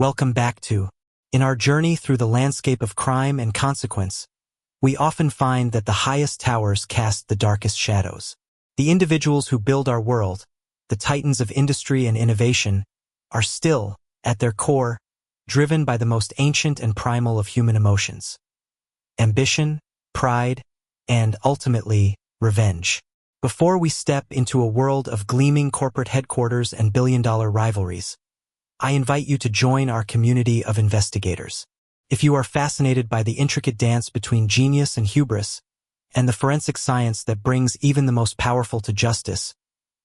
Welcome back to. In our journey through the landscape of crime and consequence, we often find that the highest towers cast the darkest shadows. The individuals who build our world, the titans of industry and innovation, are still, at their core, driven by the most ancient and primal of human emotions: ambition, pride, and, ultimately, revenge. Before we step into a world of gleaming corporate headquarters and billion-dollar rivalries, I invite you to join our community of investigators. If you are fascinated by the intricate dance between genius and hubris, and the forensic science that brings even the most powerful to justice,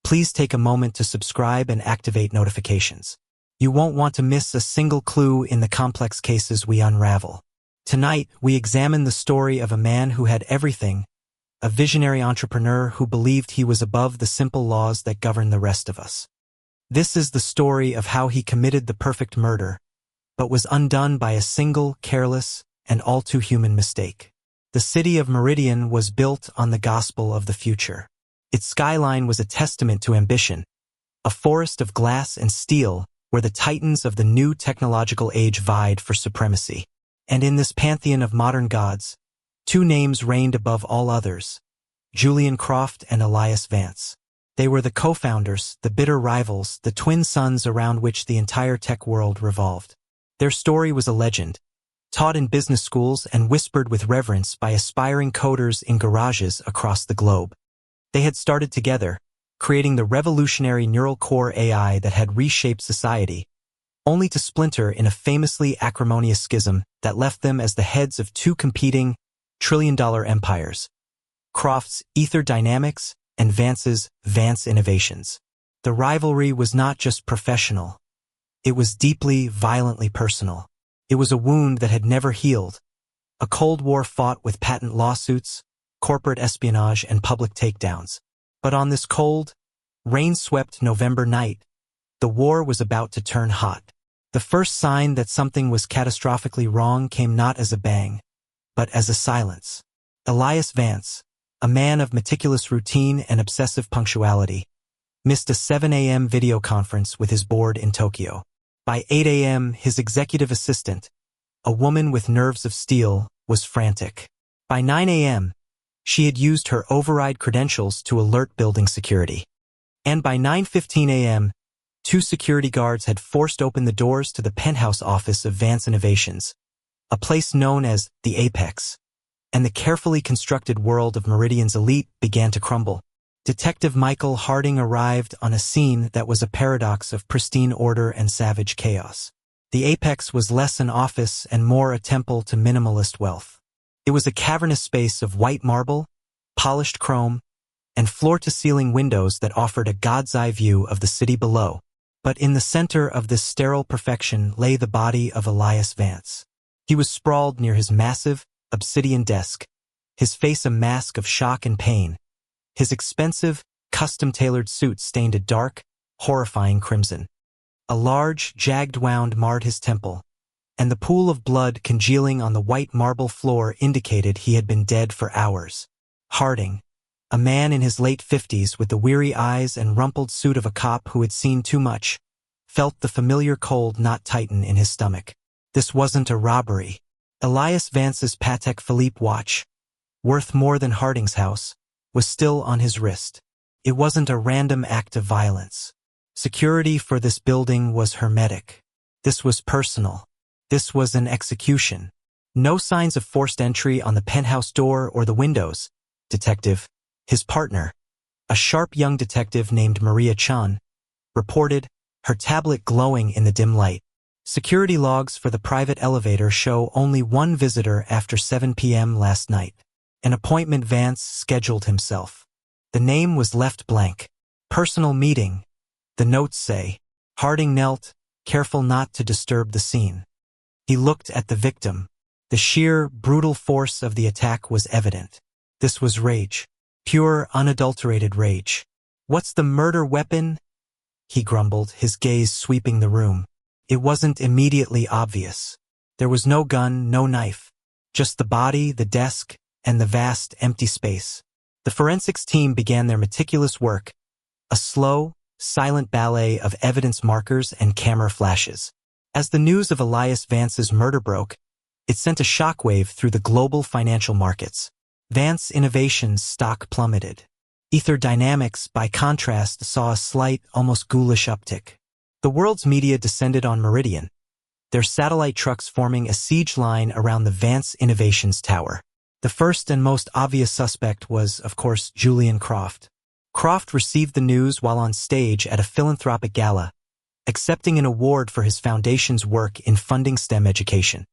please take a moment to subscribe and activate notifications. You won't want to miss a single clue in the complex cases we unravel. Tonight, we examine the story of a man who had everything, a visionary entrepreneur who believed he was above the simple laws that govern the rest of us. This is the story of how he committed the perfect murder, but was undone by a single, careless, and all-too-human mistake. The city of Meridian was built on the gospel of the future. Its skyline was a testament to ambition, a forest of glass and steel where the titans of the new technological age vied for supremacy. And in this pantheon of modern gods, two names reigned above all others: Julian Croft and Elias Vance. They were the co-founders, the bitter rivals, the twin suns around which the entire tech world revolved. Their story was a legend, taught in business schools and whispered with reverence by aspiring coders in garages across the globe. They had started together, creating the revolutionary neural core AI that had reshaped society, only to splinter in a famously acrimonious schism that left them as the heads of two competing, trillion-dollar empires: Croft's Ether Dynamics and Vance's Vance Innovations. The rivalry was not just professional. It was deeply, violently personal. It was a wound that had never healed, a Cold War fought with patent lawsuits, corporate espionage, and public takedowns. But on this cold, rain-swept November night, the war was about to turn hot. The first sign that something was catastrophically wrong came not as a bang, but as a silence. Elias Vance, a man of meticulous routine and obsessive punctuality, missed a 7 a.m. video conference with his board in Tokyo. By 8 a.m., his executive assistant, a woman with nerves of steel, was frantic. By 9 a.m., she had used her override credentials to alert building security. And by 9:15 a.m., two security guards had forced open the doors to the penthouse office of Vance Innovations, a place known as the Apex, and the carefully constructed world of Meridian's elite began to crumble. Detective Michael Harding arrived on a scene that was a paradox of pristine order and savage chaos. The Apex was less an office and more a temple to minimalist wealth. It was a cavernous space of white marble, polished chrome, and floor-to-ceiling windows that offered a god's-eye view of the city below. But in the center of this sterile perfection lay the body of Elias Vance. He was sprawled near his massive, obsidian desk, his face a mask of shock and pain, his expensive, custom-tailored suit stained a dark, horrifying crimson. A large, jagged wound marred his temple, and the pool of blood congealing on the white marble floor indicated he had been dead for hours. Harding, a man in his late 50s with the weary eyes and rumpled suit of a cop who had seen too much, felt the familiar cold knot tighten in his stomach. This wasn't a robbery. Elias Vance's Patek Philippe watch, worth more than Harding's house, was still on his wrist. It wasn't a random act of violence. Security for this building was hermetic. This was personal. This was an execution. No signs of forced entry on the penthouse door or the windows. Detective, his partner, a sharp young detective named Maria Chan, reported, her tablet glowing in the dim light. Security logs for the private elevator show only one visitor after 7 p.m. last night. An appointment Vance scheduled himself. The name was left blank. Personal meeting, the notes say. Harding knelt, careful not to disturb the scene. He looked at the victim. The sheer, brutal force of the attack was evident. This was rage. Pure, unadulterated rage. "What's the murder weapon?" he grumbled, his gaze sweeping the room. It wasn't immediately obvious. There was no gun, no knife. Just the body, the desk, and the vast, empty space. The forensics team began their meticulous work, a slow, silent ballet of evidence markers and camera flashes. As the news of Elias Vance's murder broke, it sent a shockwave through the global financial markets. Vance Innovations' stock plummeted. Ether Dynamics, by contrast, saw a slight, almost ghoulish uptick. The world's media descended on Meridian, their satellite trucks forming a siege line around the Vance Innovations tower. The first and most obvious suspect was, of course, Julian Croft. Croft received the news while on stage at a philanthropic gala, accepting an award for his foundation's work in funding STEM education.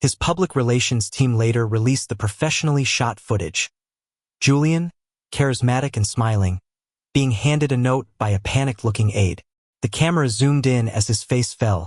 His public relations team later released the professionally shot footage. Julian, charismatic and smiling, being handed a note by a panicked-looking aide. The camera zoomed in as his face fell,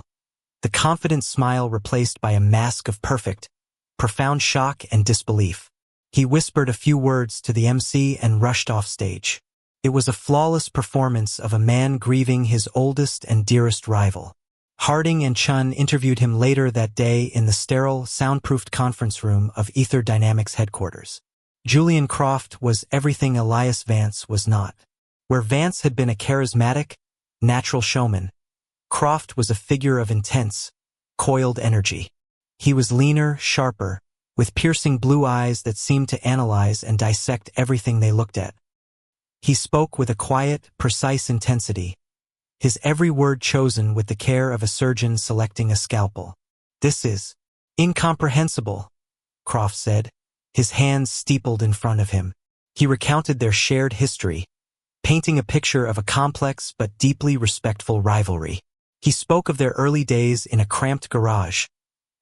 the confident smile replaced by a mask of profound shock and disbelief. He whispered a few words to the MC and rushed off stage. It was a flawless performance of a man grieving his oldest and dearest rival. Harding and Chun interviewed him later that day in the sterile, soundproofed conference room of Ether Dynamics headquarters. Julian Croft was everything Elias Vance was not. Where Vance had been a charismatic, natural showman, Croft was a figure of intense, coiled energy. He was leaner, sharper, with piercing blue eyes that seemed to analyze and dissect everything they looked at. He spoke with a quiet, precise intensity, his every word chosen with the care of a surgeon selecting a scalpel. "This is incomprehensible," Croft said, his hands steepled in front of him. He recounted their shared history, painting a picture of a complex but deeply respectful rivalry. He spoke of their early days in a cramped garage,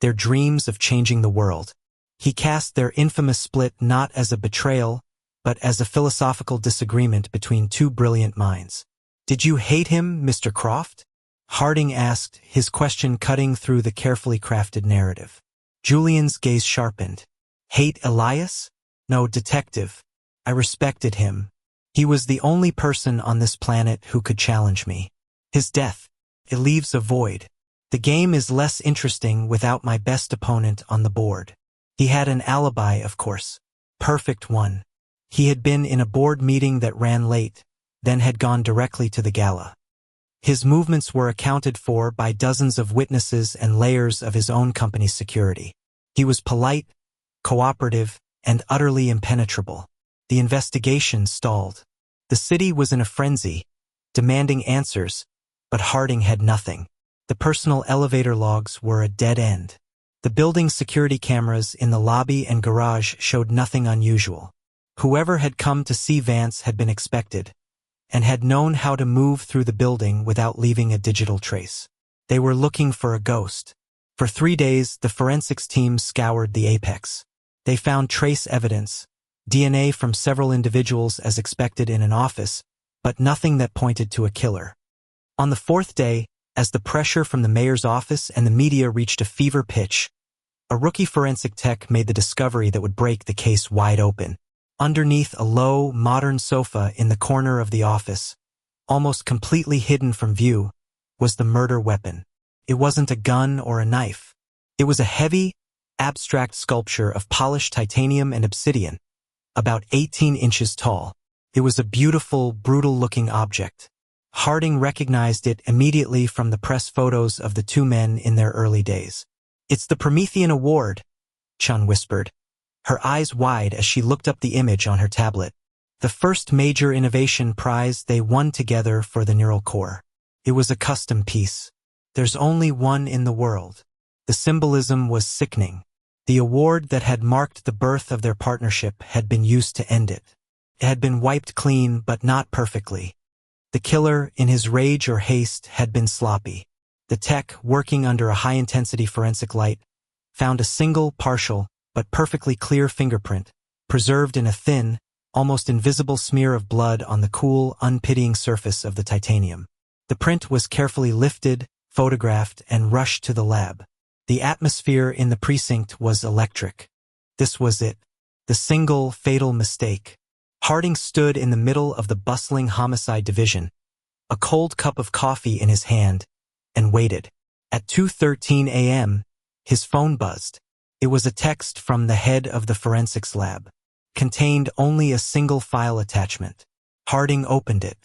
their dreams of changing the world. He cast their infamous split not as a betrayal, but as a philosophical disagreement between two brilliant minds. "Did you hate him, Mr. Croft?" Harding asked, his question cutting through the carefully crafted narrative. Julian's gaze sharpened. "Hate Elias? No, detective. I respected him. He was the only person on this planet who could challenge me. His death, it leaves a void. The game is less interesting without my best opponent on the board. He had an alibi, of course. Perfect one. He had been in a board meeting that ran late, then had gone directly to the gala. His movements were accounted for by dozens of witnesses and layers of his own company's security. He was polite, cooperative, and utterly impenetrable. The investigation stalled. The city was in a frenzy, demanding answers, but Harding had nothing. The personal elevator logs were a dead end. The building's security cameras in the lobby and garage showed nothing unusual. Whoever had come to see Vance had been expected, and had known how to move through the building without leaving a digital trace. They were looking for a ghost. For 3 days, the forensics team scoured the apex. They found trace evidence, DNA from several individuals as expected in an office, but nothing that pointed to a killer. On the 4th day, as the pressure from the mayor's office and the media reached a fever pitch, a rookie forensic tech made the discovery that would break the case wide open. Underneath a low, modern sofa in the corner of the office, almost completely hidden from view, was the murder weapon. It wasn't a gun or a knife. It was a heavy, abstract sculpture of polished titanium and obsidian, about 18 inches tall. It was a beautiful, brutal-looking object. Harding recognized it immediately from the press photos of the two men in their early days. "It's the Promethean Award," Chun whispered, her eyes wide as she looked up the image on her tablet. "The first major innovation prize they won together for the neural core. It was a custom piece. There's only one in the world." The symbolism was sickening. The award that had marked the birth of their partnership had been used to end it. It had been wiped clean, but not perfectly. The killer, in his rage or haste, had been sloppy. The tech, working under a high-intensity forensic light, found a single, partial, but perfectly clear fingerprint, preserved in a thin, almost invisible smear of blood on the cool, unpitying surface of the titanium. The print was carefully lifted, photographed, and rushed to the lab. The atmosphere in the precinct was electric. This was it. The single, fatal mistake. Harding stood in the middle of the bustling homicide division, a cold cup of coffee in his hand, and waited. At 2:13 a.m., his phone buzzed. It was a text from the head of the forensics lab. Contained only a single file attachment. Harding opened it.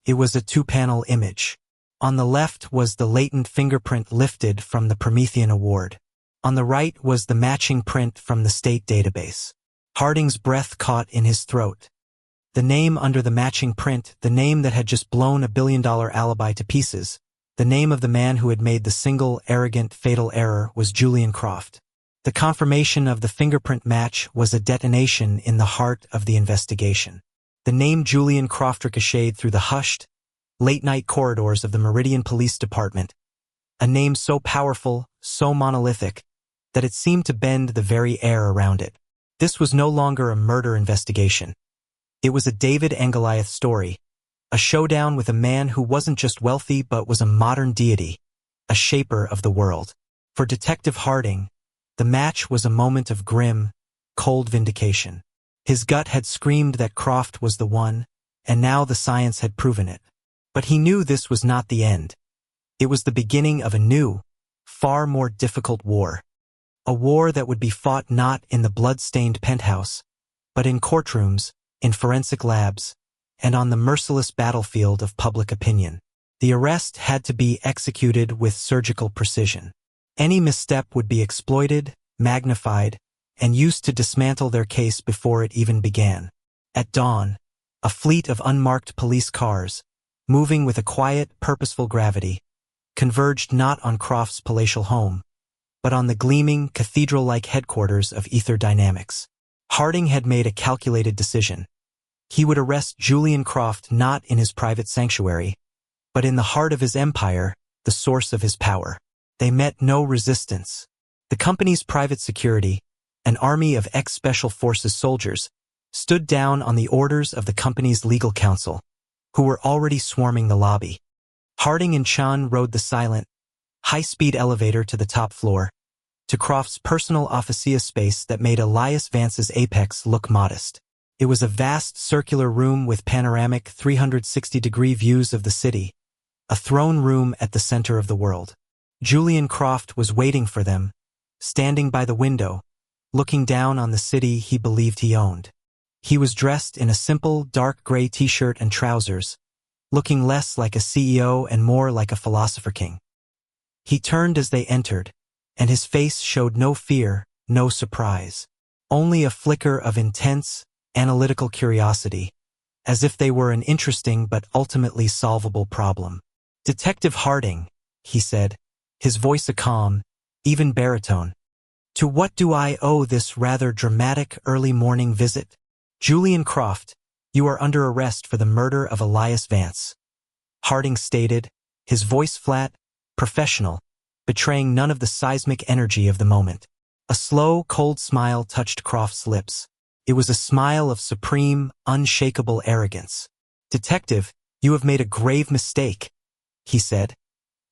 It was a 2-panel image. On the left was the latent fingerprint lifted from the Promethean Award. On the right was the matching print from the state database. Harding's breath caught in his throat. The name under the matching print, the name that had just blown a billion-dollar alibi to pieces, the name of the man who had made the single, arrogant, fatal error was Julian Croft. The confirmation of the fingerprint match was a detonation in the heart of the investigation. The name Julian Croft ricocheted through the hushed, late-night corridors of the Meridian Police Department, a name so powerful, so monolithic, that it seemed to bend the very air around it. This was no longer a murder investigation. It was a David and Goliath story, a showdown with a man who wasn't just wealthy but was a modern deity, a shaper of the world. For Detective Harding, the match was a moment of grim, cold vindication. His gut had screamed that Croft was the one, and now the science had proven it. But he knew this was not the end. It was the beginning of a new, far more difficult war. A war that would be fought not in the blood-stained penthouse, but in courtrooms, in forensic labs, and on the merciless battlefield of public opinion. The arrest had to be executed with surgical precision. Any misstep would be exploited, magnified, and used to dismantle their case before it even began. At dawn, a fleet of unmarked police cars, moving with a quiet, purposeful gravity, converged not on Croft's palatial home, but on the gleaming, cathedral-like headquarters of Ether Dynamics. Harding had made a calculated decision. He would arrest Julian Croft not in his private sanctuary, but in the heart of his empire, the source of his power. They met no resistance. The company's private security, an army of ex-special forces soldiers, stood down on the orders of the company's legal counsel, who were already swarming the lobby. Harding and Chun rode the silent, high-speed elevator to the top floor, to Croft's personal officia space that made Elias Vance's apex look modest. It was a vast circular room with panoramic 360-degree views of the city, a throne room at the center of the world. Julian Croft was waiting for them, standing by the window, looking down on the city he believed he owned. He was dressed in a simple, dark gray t-shirt and trousers, looking less like a CEO and more like a philosopher king. He turned as they entered, and his face showed no fear, no surprise, only a flicker of intense, analytical curiosity, as if they were an interesting but ultimately solvable problem. "Detective Harding," he said, his voice a calm, even baritone. "To what do I owe this rather dramatic early morning visit?" "Julian Croft, you are under arrest for the murder of Elias Vance," Harding stated, his voice flat, professional, betraying none of the seismic energy of the moment. A slow, cold smile touched Croft's lips. It was a smile of supreme, unshakable arrogance. "Detective, you have made a grave mistake," he said,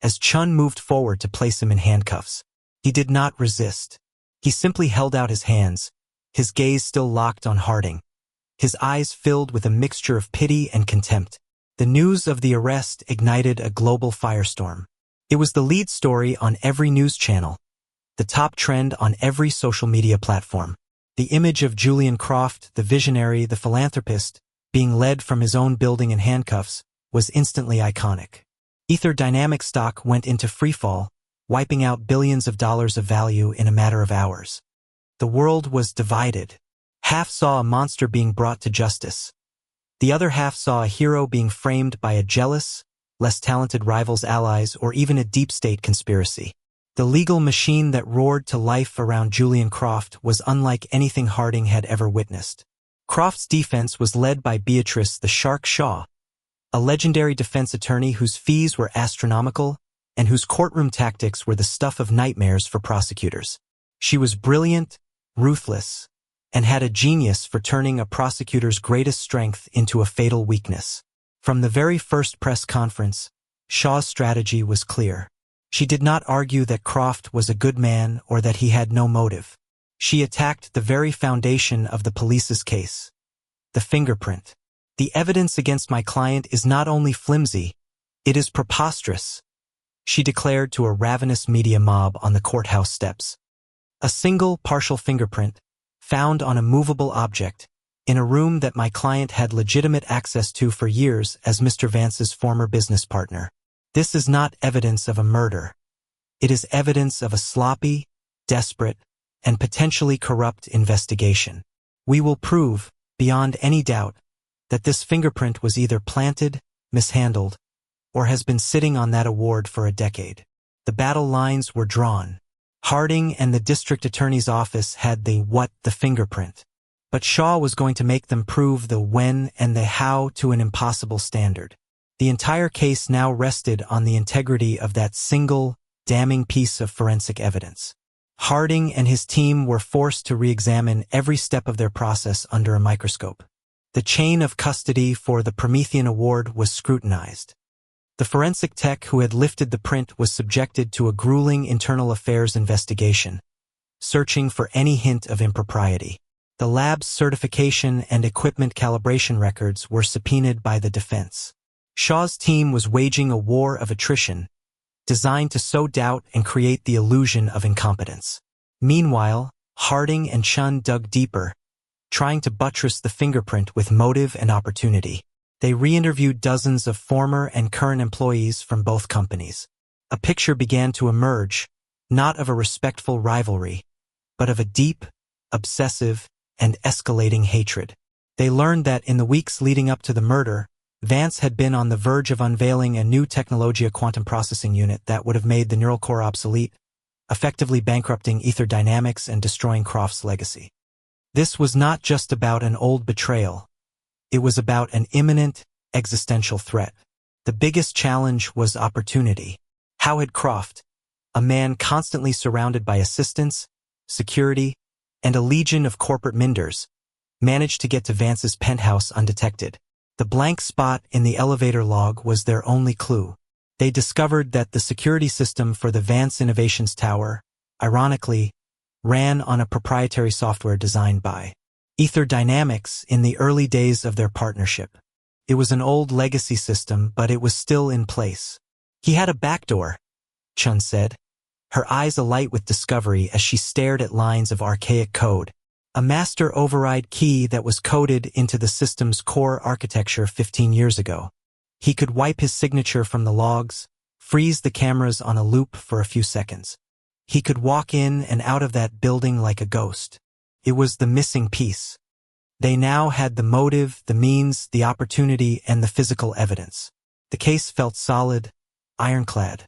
as Chun moved forward to place him in handcuffs. He did not resist. He simply held out his hands, his gaze still locked on Harding, his eyes filled with a mixture of pity and contempt. The news of the arrest ignited a global firestorm. It was the lead story on every news channel, the top trend on every social media platform. The image of Julian Croft, the visionary, the philanthropist, being led from his own building in handcuffs, was instantly iconic. Ether Dynamics stock went into freefall, wiping out billions of dollars of value in a matter of hours. The world was divided. Half saw a monster being brought to justice. The other half saw a hero being framed by a jealous, less talented rival's allies, or even a deep state conspiracy. The legal machine that roared to life around Julian Croft was unlike anything Harding had ever witnessed. Croft's defense was led by Beatrice the Shark Shaw, a legendary defense attorney whose fees were astronomical and whose courtroom tactics were the stuff of nightmares for prosecutors. She was brilliant, ruthless, and had a genius for turning a prosecutor's greatest strength into a fatal weakness. From the very first press conference, Shaw's strategy was clear. She did not argue that Croft was a good man or that he had no motive. She attacked the very foundation of the police's case, the fingerprint. "The evidence against my client is not only flimsy, it is preposterous," she declared to a ravenous media mob on the courthouse steps. "A single partial fingerprint, found on a movable object, in a room that my client had legitimate access to for years as Mr. Vance's former business partner. This is not evidence of a murder. It is evidence of a sloppy, desperate, and potentially corrupt investigation. We will prove, beyond any doubt, that this fingerprint was either planted, mishandled, or has been sitting on that award for a decade. The battle lines were drawn. Harding and the district attorney's office had the fingerprint. But Shaw was going to make them prove the when and the how to an impossible standard. The entire case now rested on the integrity of that single, damning piece of forensic evidence. Harding and his team were forced to re-examine every step of their process under a microscope. The chain of custody for the Promethean Award was scrutinized. The forensic tech who had lifted the print was subjected to a grueling internal affairs investigation, searching for any hint of impropriety. The lab's certification and equipment calibration records were subpoenaed by the defense. Shaw's team was waging a war of attrition, designed to sow doubt and create the illusion of incompetence. Meanwhile, Harding and Chun dug deeper, trying to buttress the fingerprint with motive and opportunity. They re-interviewed dozens of former and current employees from both companies. A picture began to emerge, not of a respectful rivalry, but of a deep, obsessive, and escalating hatred. They learned that in the weeks leading up to the murder, Vance had been on the verge of unveiling a new Technologia quantum processing unit that would have made the neural core obsolete, effectively bankrupting Ether Dynamics and destroying Croft's legacy. This was not just about an old betrayal. It was about an imminent, existential threat. The biggest challenge was opportunity. How had Croft, a man constantly surrounded by assistants, security, and a legion of corporate minders, managed to get to Vance's penthouse undetected? The blank spot in the elevator log was their only clue. They discovered that the security system for the Vance Innovations Tower, ironically, ran on a proprietary software designed by Ether Dynamics in the early days of their partnership. It was an old legacy system, but it was still in place. He had a backdoor, Chun said, her eyes alight with discovery as she stared at lines of archaic code. A master override key that was coded into the system's core architecture 15 years ago. He could wipe his signature from the logs, freeze the cameras on a loop for a few seconds. He could walk in and out of that building like a ghost. It was the missing piece. They now had the motive, the means, the opportunity, and the physical evidence. The case felt solid, ironclad.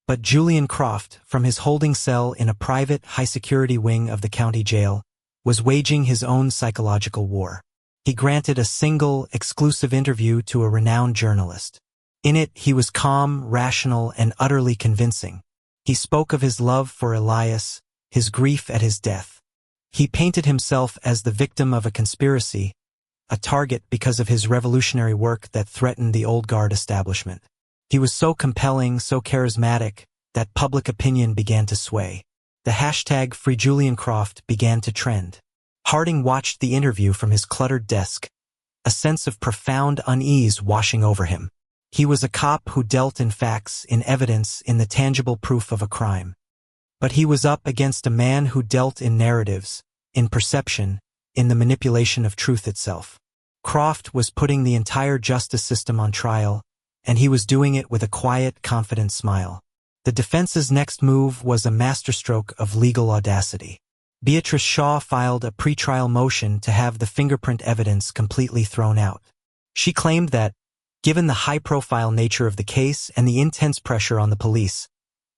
But Julian Croft, from his holding cell in a private, high-security wing of the county jail, was waging his own psychological war. He granted a single, exclusive interview to a renowned journalist. In it, he was calm, rational, and utterly convincing. He spoke of his love for Elias, his grief at his death. He painted himself as the victim of a conspiracy, a target because of his revolutionary work that threatened the old guard establishment. He was so compelling, so charismatic, that public opinion began to sway. The hashtag #FreeJulianCroft began to trend. Harding watched the interview from his cluttered desk, a sense of profound unease washing over him. He was a cop who dealt in facts, in evidence, in the tangible proof of a crime. But he was up against a man who dealt in narratives, in perception, in the manipulation of truth itself. Croft was putting the entire justice system on trial, and he was doing it with a quiet, confident smile. The defense's next move was a masterstroke of legal audacity. Beatrice Shaw filed a pretrial motion to have the fingerprint evidence completely thrown out. She claimed that, given the high-profile nature of the case and the intense pressure on the police,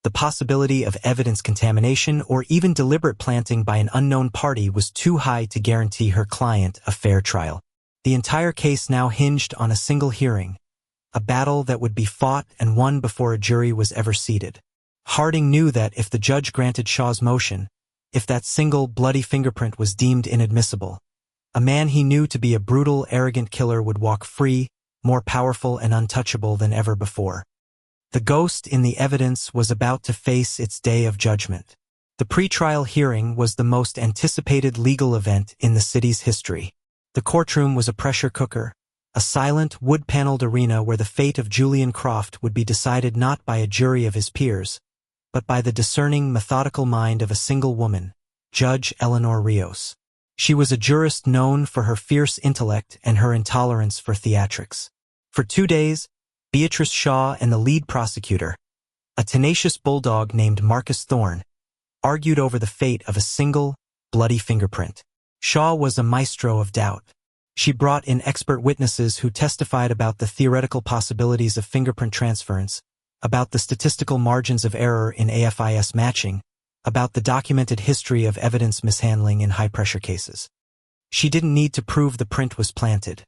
the possibility of evidence contamination or even deliberate planting by an unknown party was too high to guarantee her client a fair trial. The entire case now hinged on a single hearing, a battle that would be fought and won before a jury was ever seated. Harding knew that if the judge granted Shaw's motion, if that single bloody fingerprint was deemed inadmissible, a man he knew to be a brutal, arrogant killer would walk free, more powerful and untouchable than ever before. The ghost in the evidence was about to face its day of judgment. The pretrial hearing was the most anticipated legal event in the city's history. The courtroom was a pressure cooker, a silent, wood-paneled arena where the fate of Julian Croft would be decided not by a jury of his peers, but by the discerning, methodical mind of a single woman, Judge Eleanor Rios. She was a jurist known for her fierce intellect and her intolerance for theatrics. For 2 days, Beatrice Shaw and the lead prosecutor, a tenacious bulldog named Marcus Thorne, argued over the fate of a single, bloody fingerprint. Shaw was a maestro of doubt. She brought in expert witnesses who testified about the theoretical possibilities of fingerprint transference, about the statistical margins of error in AFIS matching, about the documented history of evidence mishandling in high-pressure cases. She didn't need to prove the print was planted.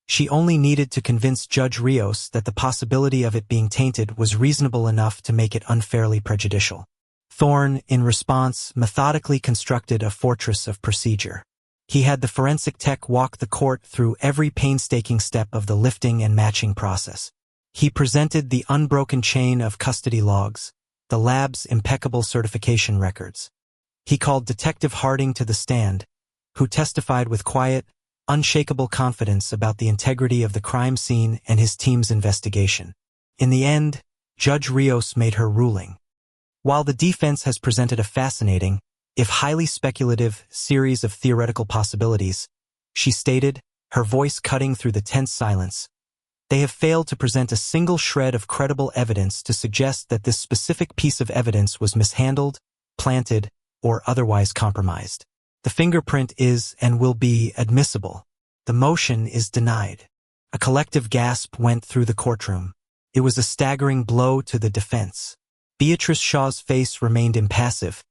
She only needed to convince Judge Rios that the possibility of it being tainted was reasonable enough to make it unfairly prejudicial. Thorne, in response, methodically constructed a fortress of procedure. He had the forensic tech walk the court through every painstaking step of the lifting and matching process. He presented the unbroken chain of custody logs, the lab's impeccable certification records. He called Detective Harding to the stand, who testified with quiet, unshakable confidence about the integrity of the crime scene and his team's investigation. In the end, Judge Rios made her ruling. While the defense has presented a fascinating, if highly speculative, series of theoretical possibilities, she stated, her voice cutting through the tense silence, they have failed to present a single shred of credible evidence to suggest that this specific piece of evidence was mishandled, planted, or otherwise compromised. The fingerprint is and will be admissible. The motion is denied. A collective gasp went through the courtroom. It was a staggering blow to the defense. Beatrice Shaw's face remained impassive,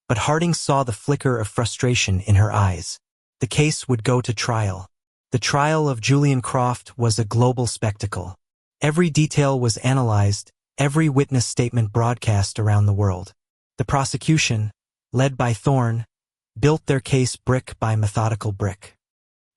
but Harding saw the flicker of frustration in her eyes. The case would go to trial. The trial of Julian Croft was a global spectacle. Every detail was analyzed, every witness statement broadcast around the world. The prosecution, led by Thorne, built their case brick by methodical brick.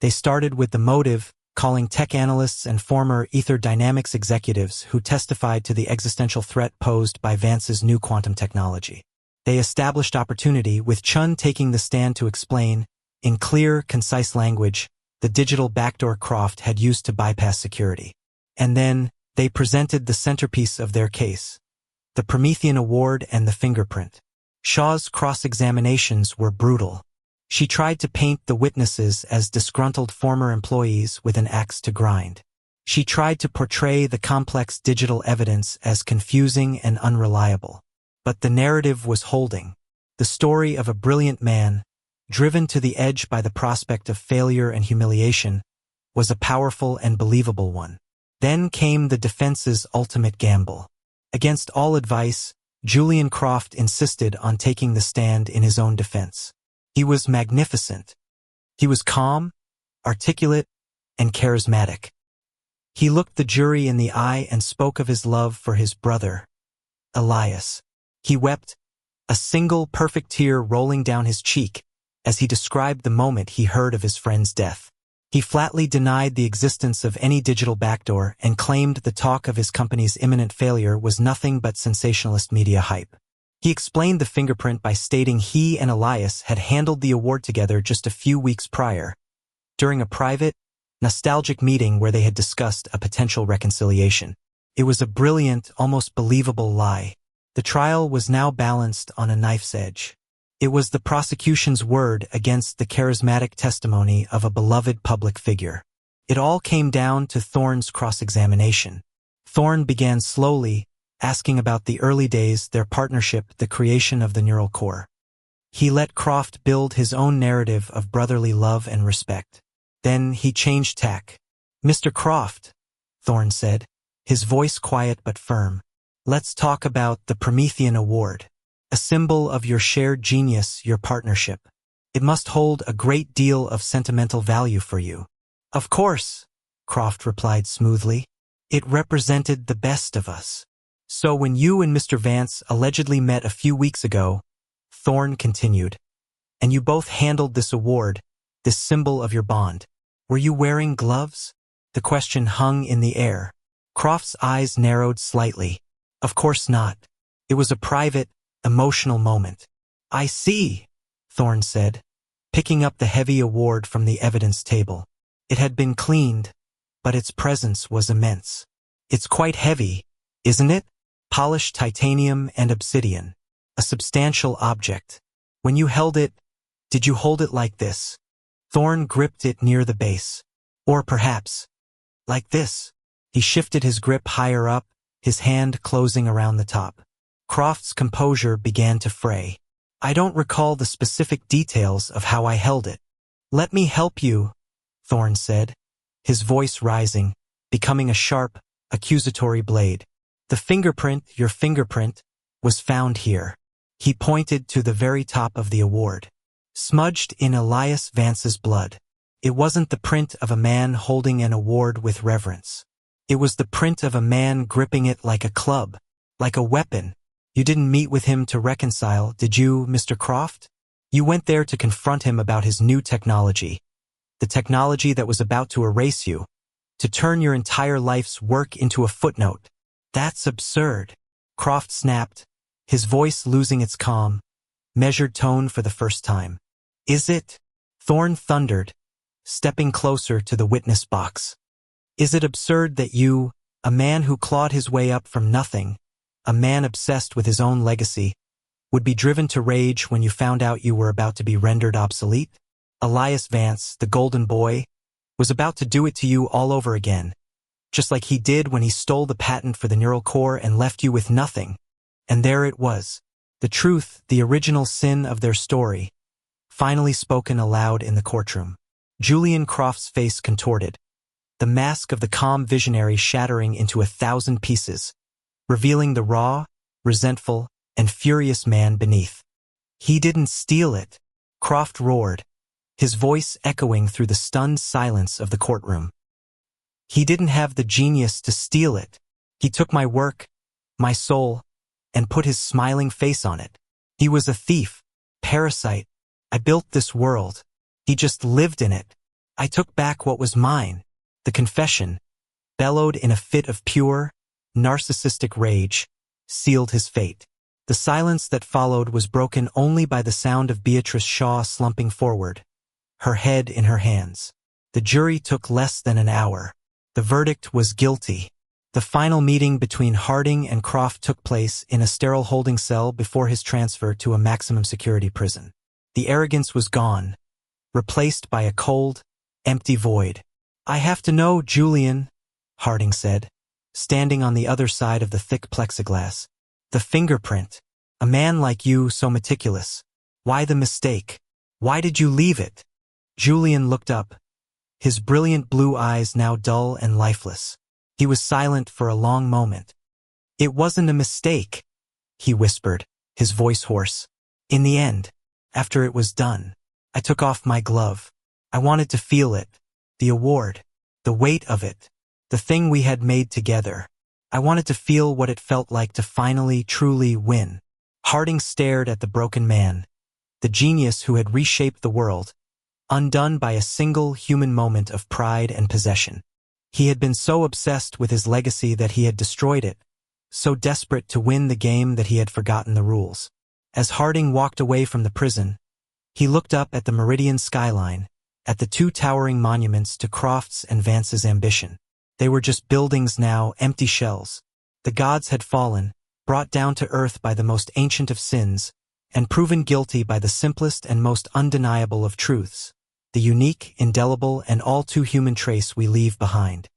They started with the motive, calling tech analysts and former Ether Dynamics executives who testified to the existential threat posed by Vance's new quantum technology. They established opportunity, with Chun taking the stand to explain, in clear, concise language, the digital backdoor Croft had used to bypass security. And then, they presented the centerpiece of their case, the Promethean Award and the fingerprint. Shaw's cross-examinations were brutal. She tried to paint the witnesses as disgruntled former employees with an axe to grind. She tried to portray the complex digital evidence as confusing and unreliable. But the narrative was holding. The story of a brilliant man, driven to the edge by the prospect of failure and humiliation, was a powerful and believable one. Then came the defense's ultimate gamble. Against all advice, Julian Croft insisted on taking the stand in his own defense. He was magnificent. He was calm, articulate, and charismatic. He looked the jury in the eye and spoke of his love for his brother, Elias. He wept, a single perfect tear rolling down his cheek, as he described the moment he heard of his friend's death. He flatly denied the existence of any digital backdoor and claimed the talk of his company's imminent failure was nothing but sensationalist media hype. He explained the fingerprint by stating he and Elias had handled the award together just a few weeks prior, during a private, nostalgic meeting where they had discussed a potential reconciliation. It was a brilliant, almost believable lie. The trial was now balanced on a knife's edge. It was the prosecution's word against the charismatic testimony of a beloved public figure. It all came down to Thorne's cross-examination. Thorne began slowly, asking about the early days, their partnership, the creation of the neural core. He let Croft build his own narrative of brotherly love and respect. Then he changed tack. "Mr. Croft," Thorne said, his voice quiet but firm, "let's talk about the Promethean Award. A symbol of your shared genius, your partnership. It must hold a great deal of sentimental value for you." "Of course," Croft replied smoothly. "It represented the best of us." "So when you and Mr. Vance allegedly met a few weeks ago," Thorne continued, "and you both handled this award, this symbol of your bond, were you wearing gloves?" The question hung in the air. Croft's eyes narrowed slightly. "Of course not. It was a private, emotional moment." "I see," Thorne said, picking up the heavy award from the evidence table. It had been cleaned, but its presence was immense. "It's quite heavy, isn't it? Polished titanium and obsidian. A substantial object. When you held it, did you hold it like this?" Thorne gripped it near the base. "Or perhaps, like this." He shifted his grip higher up, his hand closing around the top. Croft's composure began to fray. I don't recall the specific details of how I held it. Let me help you, Thorne said, his voice rising, becoming a sharp, accusatory blade. Your fingerprint, was found here. He pointed to the very top of the award. Smudged in Elias Vance's blood. It wasn't the print of a man holding an award with reverence. It was the print of a man gripping it like a club, like a weapon. You didn't meet with him to reconcile, did you, Mr. Croft? You went there to confront him about his new technology. The technology that was about to erase you, to turn your entire life's work into a footnote. That's absurd. Croft snapped, his voice losing its calm, measured tone for the first time. Is it? Thorne thundered, stepping closer to the witness box. Is it absurd that you, a man who clawed his way up from nothing, a man obsessed with his own legacy, would be driven to rage when you found out you were about to be rendered obsolete? Elias Vance, the golden boy, was about to do it to you all over again, just like he did when he stole the patent for the neural core and left you with nothing. And there it was, the truth, the original sin of their story, finally spoken aloud in the courtroom. Julian Croft's face contorted, the mask of the calm visionary shattering into 1,000 pieces, revealing the raw, resentful, and furious man beneath. He didn't steal it, Croft roared, his voice echoing through the stunned silence of the courtroom. He didn't have the genius to steal it. He took my work, my soul, and put his smiling face on it. He was a thief, parasite. I built this world. He just lived in it. I took back what was mine. The confession, bellowed in a fit of pure, narcissistic rage, sealed his fate. The silence that followed was broken only by the sound of Beatrice Shaw slumping forward, her head in her hands. The jury took less than an hour. The verdict was guilty. The final meeting between Harding and Croft took place in a sterile holding cell before his transfer to a maximum security prison. The arrogance was gone, replaced by a cold, empty void. I have to know, Julian, Harding said, standing on the other side of the thick plexiglass. The fingerprint. A man like you, so meticulous. Why the mistake? Why did you leave it? Julian looked up, his brilliant blue eyes now dull and lifeless. He was silent for a long moment. It wasn't a mistake, he whispered, his voice hoarse. In the end, after it was done, I took off my glove. I wanted to feel it, the award, the weight of it, the thing we had made together. I wanted to feel what it felt like to finally, truly win. Harding stared at the broken man, the genius who had reshaped the world, undone by a single human moment of pride and possession. He had been so obsessed with his legacy that he had destroyed it, so desperate to win the game that he had forgotten the rules. As Harding walked away from the prison, he looked up at the Meridian skyline, at the two towering monuments to Croft's and Vance's ambition. They were just buildings now, empty shells. The gods had fallen, brought down to earth by the most ancient of sins, and proven guilty by the simplest and most undeniable of truths, the unique, indelible, and all too human trace we leave behind.